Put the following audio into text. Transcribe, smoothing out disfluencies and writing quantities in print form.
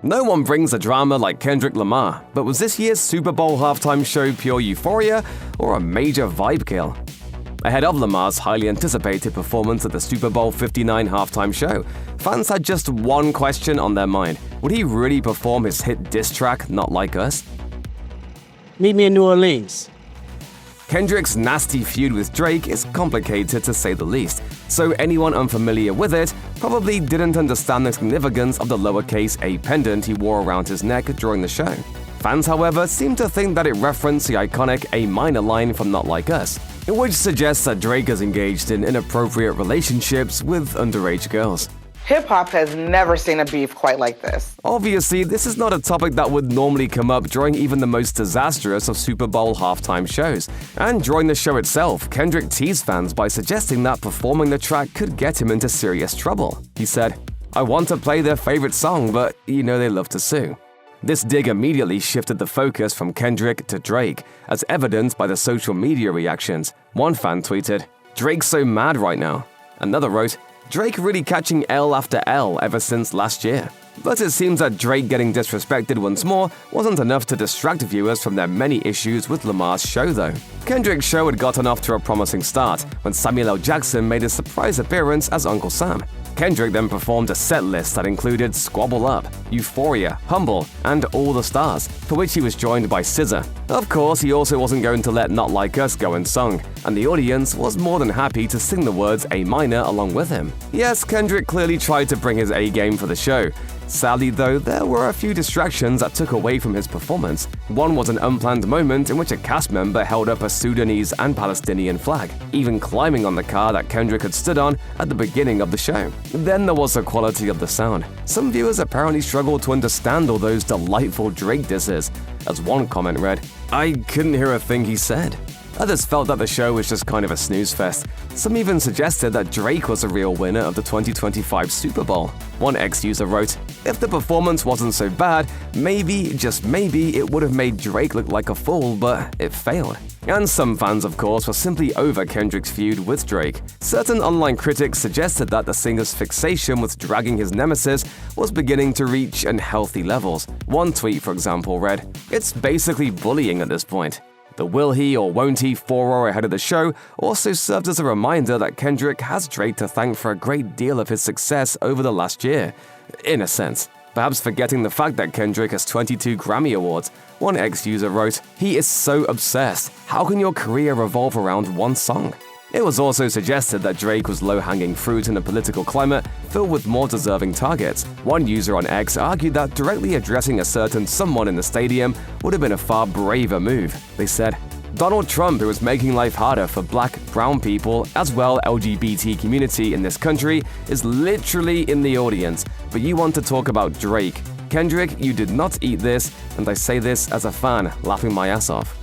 No one brings a drama like Kendrick Lamar, but was this year's Super Bowl halftime show pure euphoria or a major vibe kill? Ahead of Lamar's highly anticipated performance at the Super Bowl 59 halftime show, fans had just one question on their mind. Would he really perform his hit diss track, Not Like Us? Meet me in New Orleans. Kendrick's nasty feud with Drake is complicated to say the least, so anyone unfamiliar with it probably didn't understand the significance of the lowercase a pendant he wore around his neck during the show. Fans, however, seem to think that it referenced the iconic A minor line from Not Like Us, which suggests that Drake is engaged in inappropriate relationships with underage girls. Hip-hop has never seen a beef quite like this. Obviously, this is not a topic that would normally come up during even the most disastrous of Super Bowl halftime shows. And during the show itself, Kendrick teased fans by suggesting that performing the track could get him into serious trouble. He said, "I want to play their favorite song, but you know they love to sue." This dig immediately shifted the focus from Kendrick to Drake, as evidenced by the social media reactions. One fan tweeted, "Drake's so mad right now." Another wrote, "Drake really catching L after L ever since last year." But it seems that Drake getting disrespected once more wasn't enough to distract viewers from their many issues with Lamar's show though. Kendrick's show had gotten off to a promising start when Samuel L. Jackson made a surprise appearance as Uncle Sam. Kendrick then performed a set list that included Squabble Up, Euphoria, Humble, and All the Stars, for which he was joined by SZA. Of course, he also wasn't going to let Not Like Us go unsung, and the audience was more than happy to sing the words A minor along with him. Yes, Kendrick clearly tried to bring his A game for the show. Sadly though, there were a few distractions that took away from his performance. One was an unplanned moment in which a cast member held up a Sudanese and Palestinian flag, even climbing on the car that Kendrick had stood on at the beginning of the show. Then there was the quality of the sound. Some viewers apparently struggled to understand all those delightful Drake disses. As one comment read, "I couldn't hear a thing he said." Others felt that the show was just kind of a snooze fest. Some even suggested that Drake was the real winner of the 2025 Super Bowl. One ex-user wrote, "If the performance wasn't so bad, maybe, just maybe, it would have made Drake look like a fool, but it failed." And some fans, of course, were simply over Kendrick's feud with Drake. Certain online critics suggested that the singer's fixation with dragging his nemesis was beginning to reach unhealthy levels. One tweet, for example, read, "It's basically bullying at this point." The will he or won't he furore ahead of the show also served as a reminder that Kendrick has Drake to thank for a great deal of his success over the last year, in a sense. Perhaps forgetting the fact that Kendrick has 22 Grammy Awards. One ex-user wrote, "He is so obsessed. How can your career revolve around one song?" It was also suggested that Drake was low-hanging fruit in a political climate filled with more deserving targets. One user on X argued that directly addressing a certain someone in the stadium would have been a far braver move. They said, "Donald Trump, who is making life harder for black, brown people, as well LGBT community in this country, is literally in the audience, but you want to talk about Drake. Kendrick, you did not eat this, and I say this as a fan, laughing my ass off."